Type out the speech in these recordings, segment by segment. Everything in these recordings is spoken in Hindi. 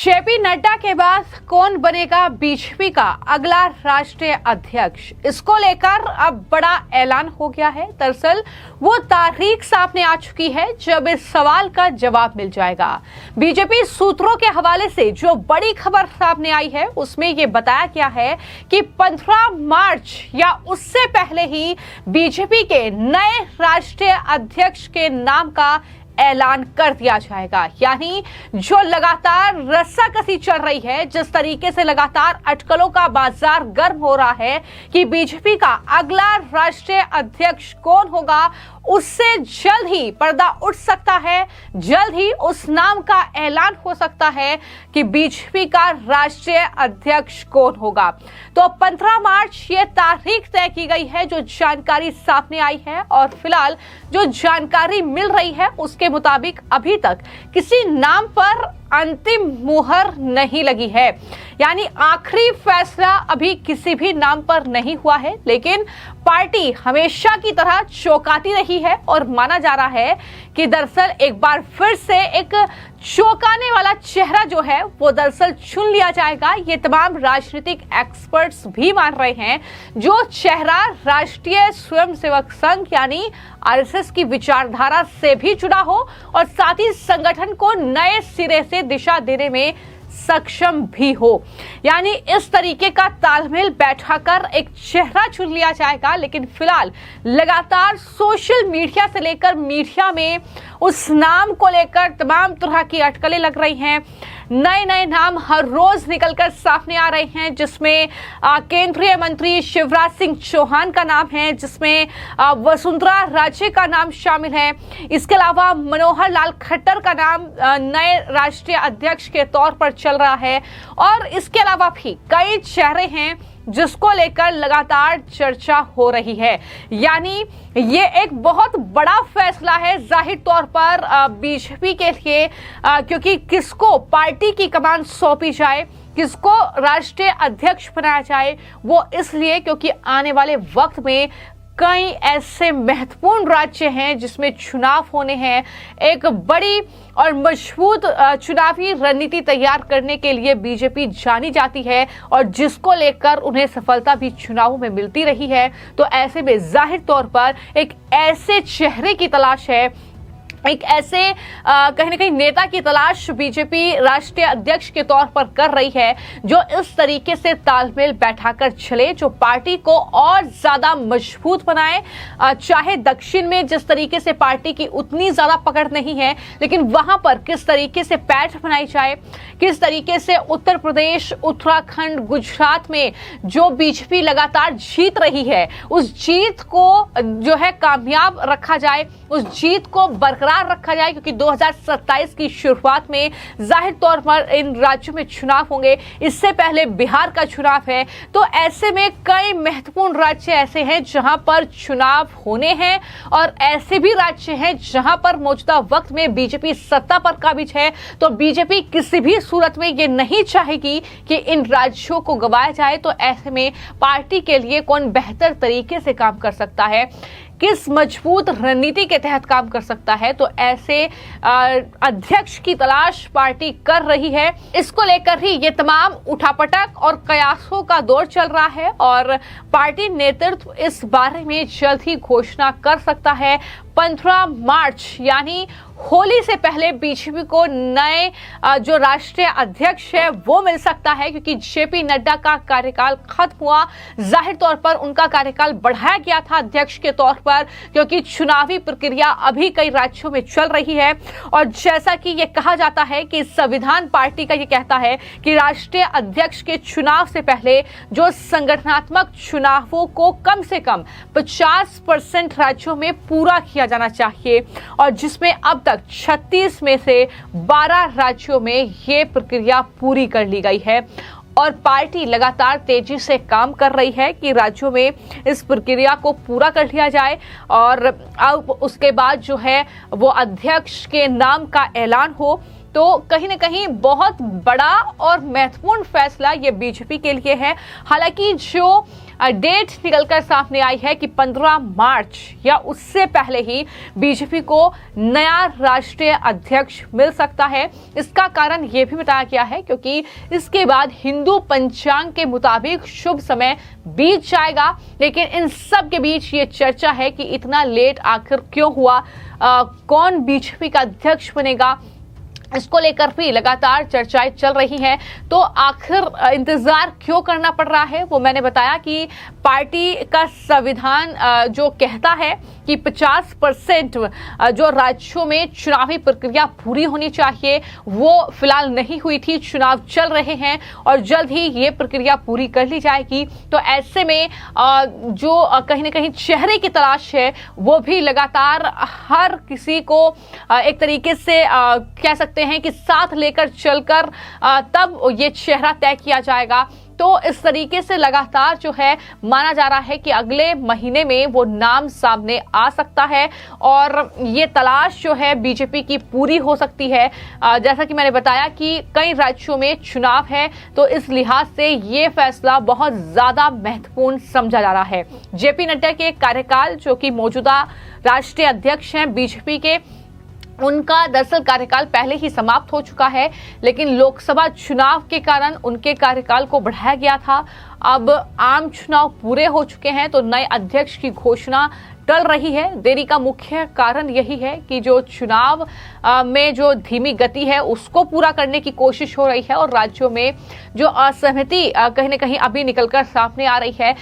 जेपी नड्डा के बाद कौन बनेगा बीजेपी का अगला राष्ट्रीय अध्यक्ष, इसको लेकर अब बड़ा ऐलान हो गया है। दरअसल वो तारीख सामने आ चुकी है जब इस सवाल का जवाब मिल जाएगा। बीजेपी सूत्रों के हवाले से जो बड़ी खबर सामने आई है उसमें ये बताया गया है कि 15 मार्च या उससे पहले ही बीजेपी के नए राष्ट्रीय अध्यक्ष के नाम का ऐलान कर दिया जाएगा। यानी जो लगातार रस्साकसी चल रही है, जिस तरीके से लगातार अटकलों का बाजार गर्म हो रहा है कि बीजेपी का अगला राष्ट्रीय अध्यक्ष कौन होगा, उससे जल्द ही पर्दा उठ सकता है। जल्द ही उस नाम का ऐलान हो सकता है कि बीजेपी का राष्ट्रीय अध्यक्ष कौन होगा। तो 15 मार्च ये तारीख तय की गई है, जो जानकारी सामने आई है। और फिलहाल जो जानकारी मिल रही है उसके मुताबिक अभी तक किसी नाम पर अंतिम मुहर नहीं लगी है, यानी आखिरी फैसला अभी किसी भी नाम पर नहीं हुआ है। लेकिन पार्टी हमेशा की तरह चौंकाती रही है और माना जा रहा है कि दरअसल एक बार फिर से एक चौंकाने वाला चेहरा जो है वो दरअसल चुन लिया जाएगा। ये तमाम राजनीतिक एक्सपर्ट्स भी मान रहे हैं। जो चेहरा राष्ट्रीय स्वयंसेवक संघ यानी आरएसएस की विचारधारा से भी जुड़ा हो और साथ ही संगठन को नए सिरे से दिशा देने में सक्षम भी हो, यानी इस तरीके का तालमेल बैठाकर एक चेहरा चुन लिया जाएगा। लेकिन फिलहाल लगातार सोशल मीडिया से लेकर मीडिया में उस नाम को लेकर तमाम तरह की अटकलें लग रही हैं। नए नए नाम हर रोज निकलकर सामने आ रहे हैं, जिसमें केंद्रीय मंत्री शिवराज सिंह चौहान का नाम है, जिसमें वसुंधरा राजे का नाम शामिल है। इसके अलावा मनोहर लाल खट्टर का नाम नए राष्ट्रीय अध्यक्ष के तौर पर चल रहा है। और इसके अलावा भी कई चेहरे हैं जिसको लेकर लगातार चर्चा हो रही है। यानी ये एक बहुत बड़ा फैसला है जाहिर तौर पर बीजेपी के लिए, क्योंकि किसको पार्टी की कमान सौंपी जाए, किसको राष्ट्रीय अध्यक्ष बनाया जाए, वो इसलिए क्योंकि आने वाले वक्त में कई ऐसे महत्वपूर्ण राज्य हैं जिसमें चुनाव होने हैं। एक बड़ी और मजबूत चुनावी रणनीति तैयार करने के लिए बीजेपी जानी जाती है और जिसको लेकर उन्हें सफलता भी चुनावों में मिलती रही है। तो ऐसे में जाहिर तौर पर एक ऐसे चेहरे की तलाश है, एक ऐसे कहीं ना कहीं नेता की तलाश बीजेपी राष्ट्रीय अध्यक्ष के तौर पर कर रही है, जो इस तरीके से तालमेल बैठाकर चले, जो पार्टी को और ज्यादा मजबूत बनाए। चाहे दक्षिण में जिस तरीके से पार्टी की उतनी ज्यादा पकड़ नहीं है, लेकिन वहां पर किस तरीके से पैठ बनाई जाए, किस तरीके से उत्तर प्रदेश, उत्तराखंड, गुजरात में जो बीजेपी लगातार जीत रही है, उस जीत को जो है कामयाब रखा जाए, उस जीत को बरकरार रखा जाए। क्योंकि 2027 की शुरुआत में जाहिर तौर पर इन राज्यों में चुनाव होंगे, इससे पहले बिहार का चुनाव है। तो ऐसे में कई महत्वपूर्ण राज्य ऐसे हैं जहां पर चुनाव होने हैं और ऐसे भी राज्य हैं जहां पर मौजूदा वक्त में बीजेपी सत्ता पर काबिज है। तो बीजेपी किसी भी सूरत में ये नहीं चाहेगी कि इन राज्यों को गंवाया जाए। तो ऐसे में पार्टी के लिए कौन बेहतर तरीके से काम कर सकता है, किस मजबूत रणनीति के तहत काम कर सकता है, तो ऐसे अध्यक्ष की तलाश पार्टी कर रही है। इसको लेकर ही ये तमाम उठापटक और कयासों का दौर चल रहा है और पार्टी नेतृत्व इस बारे में जल्द ही घोषणा कर सकता है। 15 मार्च यानी होली से पहले बीजेपी को नए जो राष्ट्रीय अध्यक्ष है वो मिल सकता है, क्योंकि जेपी नड्डा का कार्यकाल खत्म हुआ। जाहिर तौर पर उनका कार्यकाल बढ़ाया गया था अध्यक्ष के तौर पर, क्योंकि चुनावी प्रक्रिया अभी कई राज्यों में चल रही है। और जैसा कि ये कहा जाता है कि संविधान पार्टी का ये कहता है कि राष्ट्रीय अध्यक्ष के चुनाव से पहले जो संगठनात्मक चुनावों को कम से कम 50% राज्यों में पूरा किया जाना चाहिए, और जिसमें अब तक 36 में से 12 राज्यों में ये प्रक्रिया पूरी कर ली गई है। और पार्टी लगातार तेजी से काम कर रही है कि राज्यों में इस प्रक्रिया को पूरा कर लिया जाए और अब उसके बाद जो है वो अध्यक्ष के नाम का ऐलान हो। तो कहीं ना कहीं बहुत बड़ा और महत्वपूर्ण फैसला ये बीजेपी के लिए है। हालांकि जो डेट निकलकर सामने आई है कि 15 मार्च या उससे पहले ही बीजेपी को नया राष्ट्रीय अध्यक्ष मिल सकता है। इसका कारण यह भी बताया गया है क्योंकि इसके बाद हिंदू पंचांग के मुताबिक शुभ समय बीत जाएगा। लेकिन इन सब के बीच ये चर्चा है कि इतना लेट आखिर क्यों हुआ, कौन बीजेपी का अध्यक्ष बनेगा, इसको लेकर भी लगातार चर्चाएं चल रही हैं। तो आखिर इंतजार क्यों करना पड़ रहा है, वो मैंने बताया कि पार्टी का संविधान जो कहता है कि 50% जो राज्यों में चुनावी प्रक्रिया पूरी होनी चाहिए, वो फिलहाल नहीं हुई थी। चुनाव चल रहे हैं और जल्द ही ये प्रक्रिया पूरी कर ली जाएगी। तो ऐसे में जो कहीं ना कहीं चेहरे की तलाश है वो भी लगातार हर किसी को एक तरीके से कह सकते हैं कि साथ लेकर चलकर तब ये चेहरा तय किया जाएगा। तो इस तरीके से लगातार जो है माना जा रहा है कि अगले महीने में वो नाम सामने आ सकता है और ये तलाश जो है बीजेपी की पूरी हो सकती है। जैसा कि मैंने बताया कि कई राज्यों में चुनाव है, तो इस लिहाज से ये फैसला बहुत ज्यादा महत्वपूर्ण समझा जा रहा है। जेपी नड्डा के कार्यकाल, जो कि मौजूदा राष्ट्रीय अध्यक्ष हैं बीजेपी के, उनका दरअसल कार्यकाल पहले ही समाप्त हो चुका है, लेकिन लोकसभा चुनाव के कारण उनके कार्यकाल को बढ़ाया गया था। अब आम चुनाव पूरे हो चुके हैं तो नए अध्यक्ष की घोषणा टल रही है। देरी का मुख्य कारण यही है कि जो चुनाव में जो धीमी गति है उसको पूरा करने की कोशिश हो रही है और राज्यों में जो असहमति कहीं न कहीं अभी निकलकर सामने आ रही है,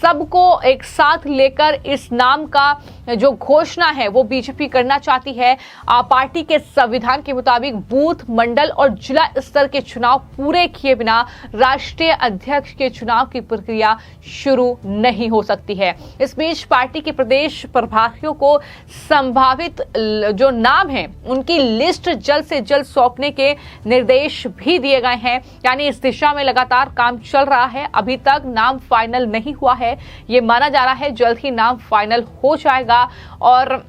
सबको एक साथ लेकर इस नाम का जो घोषणा है वो बीजेपी करना चाहती है। पार्टी के संविधान के मुताबिक बूथ, मंडल और जिला स्तर के चुनाव पूरे किए बिना राष्ट्रीय अध्यक्ष के चुनाव की प्रक्रिया शुरू नहीं हो सकती है। इस बीच पार्टी के प्रदेश प्रभारियों को संभावित जो नाम है उनकी लिस्ट जल्द से जल्द सौंपने के निर्देश भी दिए गए हैं। यानी इस दिशा में लगातार काम चल रहा है। अभी तक नाम फाइनल नहीं हुआ है। ये माना जा रहा है जल्द ही नाम फाइनल हो जाएगा और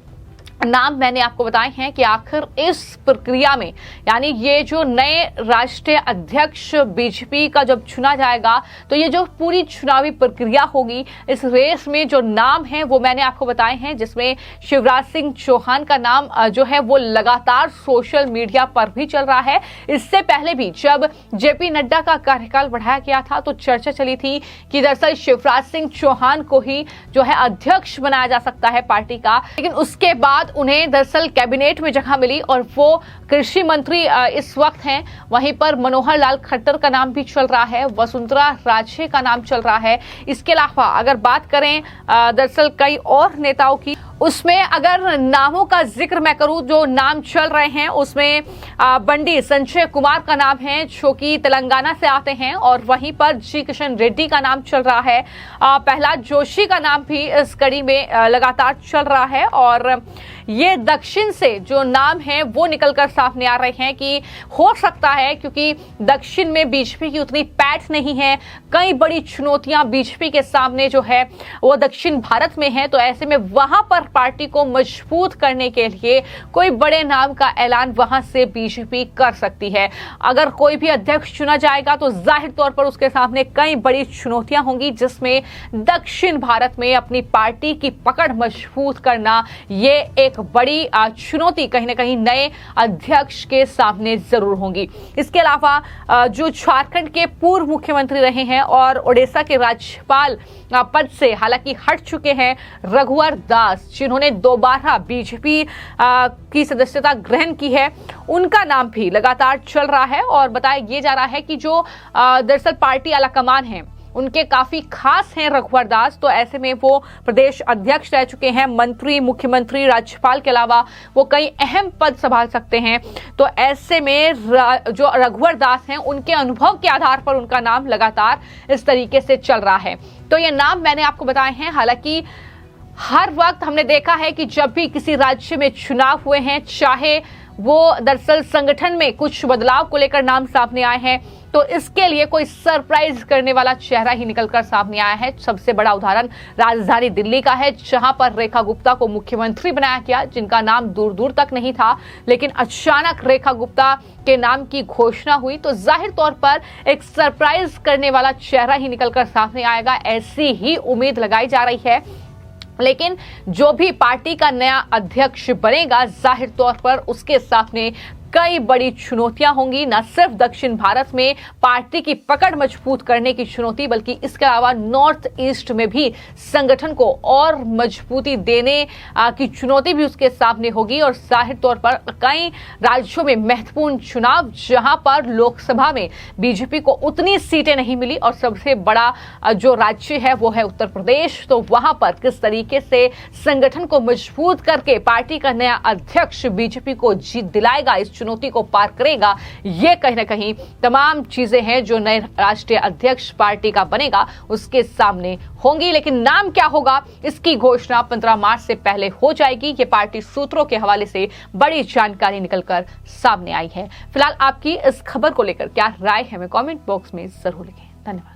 नाम मैंने आपको बताए हैं कि आखिर इस प्रक्रिया में, यानी ये जो नए राष्ट्रीय अध्यक्ष बीजेपी का जब चुना जाएगा तो ये जो पूरी चुनावी प्रक्रिया होगी, इस रेस में जो नाम है वो मैंने आपको बताए हैं, जिसमें शिवराज सिंह चौहान का नाम जो है वो लगातार सोशल मीडिया पर भी चल रहा है। इससे पहले भी जब जेपी नड्डा का कार्यकाल बढ़ाया गया था तो चर्चा चली थी कि दरअसल शिवराज सिंह चौहान को ही जो है अध्यक्ष बनाया जा सकता है पार्टी का, लेकिन उसके बाद उन्हें दरअसल कैबिनेट में जगह मिली और वो कृषि मंत्री इस वक्त हैं। वहीं पर मनोहर लाल खट्टर का नाम भी चल रहा है, वसुंधरा राजे का नाम चल रहा है। इसके अलावा अगर बात करें दरअसल कई और नेताओं की, उसमें अगर नामों का जिक्र मैं करूं, जो नाम चल रहे हैं उसमें बंडी संजय कुमार का नाम है जो कि तेलंगाना से आते हैं और वहीं पर जी किशन रेड्डी का नाम चल रहा है। प्रहलाद जोशी का नाम भी इस कड़ी में लगातार चल रहा है और ये दक्षिण से जो नाम है वो निकलकर सामने आ रहे हैं कि हो सकता है, क्योंकि दक्षिण में बीजेपी की उतनी पैठ नहीं है, कई बड़ी चुनौतियां बीजेपी के सामने जो है वो दक्षिण भारत में है, तो ऐसे में वहां पर पार्टी को मजबूत करने के लिए कोई बड़े नाम का ऐलान वहां से बीजेपी कर सकती है। अगर कोई भी अध्यक्ष चुना जाएगा तो जाहिर तौर पर उसके सामने कई बड़ी चुनौतियां होंगी, जिसमें दक्षिण भारत में अपनी पार्टी की पकड़ मजबूत करना ये एक बड़ी चुनौती कहीं ना कहीं नए अध्यक्ष के सामने जरूर होंगी। इसके अलावा जो झारखंड के पूर्व मुख्यमंत्री रहे हैं और ओडिशा के राज्यपाल पद से हालांकि हट चुके हैं रघुवर दास, जिन्होंने दोबारा बीजेपी की सदस्यता ग्रहण की है, उनका नाम भी लगातार चल रहा है और बताया ये जा रहा है कि जो दरअसल पार्टी आलाकमान है उनके काफी खास हैं रघुवर दास, तो ऐसे में वो प्रदेश अध्यक्ष रह चुके हैं, मंत्री, मुख्यमंत्री, राज्यपाल के अलावा वो कई अहम पद संभाल सकते हैं। तो ऐसे में जो रघुवर दास हैं उनके अनुभव के आधार पर उनका नाम लगातार इस तरीके से चल रहा है। तो ये नाम मैंने आपको बताए हैं। हालांकि हर वक्त हमने देखा है कि जब भी किसी राज्य में चुनाव हुए हैं, चाहे वो दरअसल संगठन में कुछ बदलाव को लेकर नाम सामने आए हैं। तो इसके लिए कोई सरप्राइज करने वाला चेहरा ही निकलकर सामने आया है। सबसे बड़ा उदाहरण राजधानी दिल्ली का है, जहां पर रेखा गुप्ता को मुख्यमंत्री बनाया गया, जिनका नाम दूर दूर तक नहीं था, लेकिन अचानक रेखा गुप्ता के नाम की घोषणा हुई। तो जाहिर तौर पर एक सरप्राइज करने वाला चेहरा ही निकलकर सामने आएगा, ऐसी ही उम्मीद लगाई जा रही है। लेकिन जो भी पार्टी का नया अध्यक्ष बनेगा, जाहिर तौर पर उसके सामने कई बड़ी चुनौतियां होंगी। न सिर्फ दक्षिण भारत में पार्टी की पकड़ मजबूत करने की चुनौती, बल्कि इसके अलावा नॉर्थ ईस्ट में भी संगठन को और मजबूती देने की चुनौती भी उसके सामने होगी। और जाहिर तौर पर कई राज्यों में महत्वपूर्ण चुनाव, जहां पर लोकसभा में बीजेपी को उतनी सीटें नहीं मिली, और सबसे बड़ा जो राज्य है वो है उत्तर प्रदेश। तो वहां पर किस तरीके से संगठन को मजबूत करके पार्टी का नया अध्यक्ष बीजेपी को जीत दिलाएगा, इस चुनौती को पार करेगा, ये कहीं ना कहीं तमाम चीजें हैं जो नए राष्ट्रीय अध्यक्ष पार्टी का बनेगा उसके सामने होंगी। लेकिन नाम क्या होगा, इसकी घोषणा 15 मार्च से पहले हो जाएगी। ये पार्टी सूत्रों के हवाले से बड़ी जानकारी निकलकर सामने आई है। फिलहाल आपकी इस खबर को लेकर क्या राय है, हमें कमेंट बॉक्स में जरूर लिखें। धन्यवाद।